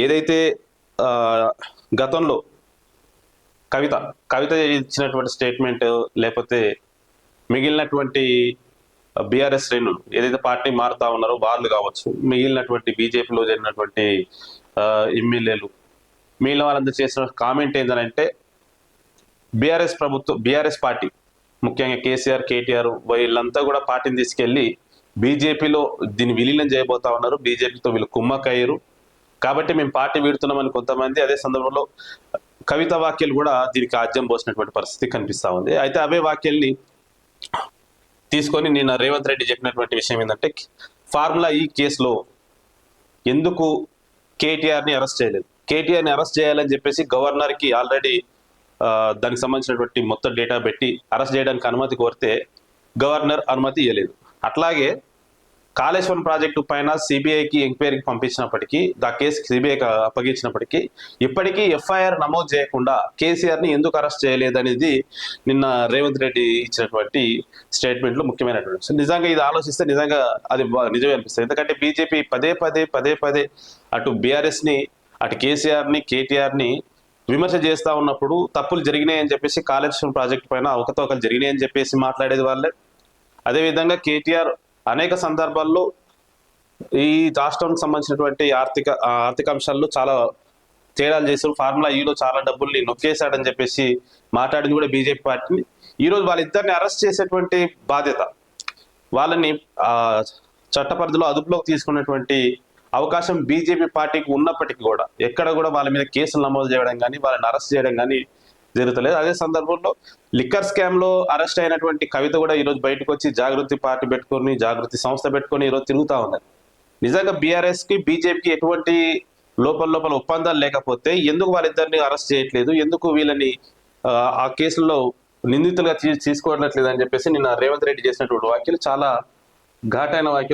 ఏదైతే ఆ, గతంలో కవిత కవిత ఇచ్చినటువంటి స్టేట్మెంట్, లేకపోతే మిగిలినటువంటి బీఆర్ఎస్ శ్రేణులు ఏదైతే పార్టీ మారుతా ఉన్నారో వాళ్ళు కావచ్చు, మిగిలినటువంటి బీజేపీలో జరిగినటువంటి ఎమ్మెల్యేలు, మిగిలిన వాళ్ళందరూ చేసిన కామెంట్ ఏంటంటే బీఆర్ఎస్ ప్రభుత్వం, బీఆర్ఎస్ పార్టీ ముఖ్యంగా కేసీఆర్, కేటీఆర్ వీళ్ళంతా కూడా పార్టీని తీసుకెళ్లి బీజేపీలో దీన్ని విలీనం చేయబోతా ఉన్నారు, బీజేపీతో వీళ్ళు కుమ్మక్కయ్యారు కాబట్టి మేము పార్టీ వీడుతున్నామని కొంతమంది, అదే సందర్భంలో కవిత వాక్యాలు కూడా దీనికి ఆజ్యం పోసినటువంటి పరిస్థితి కనిపిస్తా ఉంది. అయితే అవే వాక్యాల్ని తీసుకొని నిన్న రేవంత్ రెడ్డి చెప్పినటువంటి విషయం ఏంటంటే ఫార్ములా ఈ కేసులో ఎందుకు కేటీఆర్ని అరెస్ట్ చేయలేదు, కేటీఆర్ని అరెస్ట్ చేయాలని చెప్పేసి గవర్నర్కి ఆల్రెడీ దానికి సంబంధించినటువంటి మొత్తం డేటా పెట్టి అరెస్ట్ చేయడానికి అనుమతి కోరితే గవర్నర్ అనుమతి ఇవ్వలేదు. అట్లాగే కాళేశ్వరం ప్రాజెక్టు పైన సిబిఐకి ఎంక్వైరీకి పంపించినప్పటికీ, ఆ కేసు సిబిఐకి అప్పగించినప్పటికీ ఇప్పటికీ ఎఫ్ఐఆర్ నమోదు చేయకుండా కేసీఆర్ని ఎందుకు అరెస్ట్ చేయలేదనేది నిన్న రేవంత్ రెడ్డి ఇచ్చినటువంటి స్టేట్మెంట్లో ముఖ్యమైనటువంటి. నిజంగా ఇది ఆలోచిస్తే నిజంగా అది నిజమే అనిపిస్తుంది. ఎందుకంటే బీజేపీ పదే పదే అటు బీఆర్ఎస్ని, అటు కేసీఆర్ని, కేటీఆర్ని విమర్శ చేస్తూ ఉన్నప్పుడు తప్పులు జరిగినాయని చెప్పేసి కాళేశ్వరం ప్రాజెక్టు పైన అవకతవకలు జరిగినాయని చెప్పేసి మాట్లాడేది వాళ్ళే. అదేవిధంగా కేటీఆర్ అనేక సందర్భాల్లో ఈ రాష్ట్రానికి సంబంధించినటువంటి ఆర్థిక అంశాల్లో చాలా తేడాలు చేశారు, ఫార్ములా ఈలో చాలా డబ్బుల్ని నొక్కేశాడని చెప్పేసి మాట్లాడింది కూడా బీజేపీ పార్టీని. ఈరోజు వాళ్ళిద్దరిని అరెస్ట్ చేసేటువంటి బాధ్యత, వాళ్ళని చట్ట పరిధిలో అదుపులోకి తీసుకున్నటువంటి అవకాశం బీజేపీ పార్టీకి ఉన్నప్పటికీ కూడా ఎక్కడ కూడా వాళ్ళ మీద కేసులు నమోదు చేయడం కానీ, వాళ్ళని అరెస్ట్ చేయడం కానీ జరుగుతలేదు. అదే సందర్భంలో లిక్కర్ స్కామ్ లో అరెస్ట్ అయినటువంటి కవిత కూడా ఈరోజు బయటకు వచ్చి జాగృతి పార్టీ పెట్టుకొని, జాగృతి సంస్థ పెట్టుకొని ఈరోజు తిరుగుతా ఉంది. నిజంగా బీఆర్ఎస్ కి బీజేపీకి ఎటువంటి లోపల ఒప్పందాలు లేకపోతే ఎందుకు వాళ్ళిద్దరిని అరెస్ట్ చేయట్లేదు, ఎందుకు వీళ్ళని ఆ కేసుల్లో నిందితులుగా తీసుకోవట్లేదు అని చెప్పేసి నిన్న రేవంత్ రెడ్డి చేసినటువంటి వ్యాఖ్యలు చాలా ఘాటైన వ్యాఖ్యలు.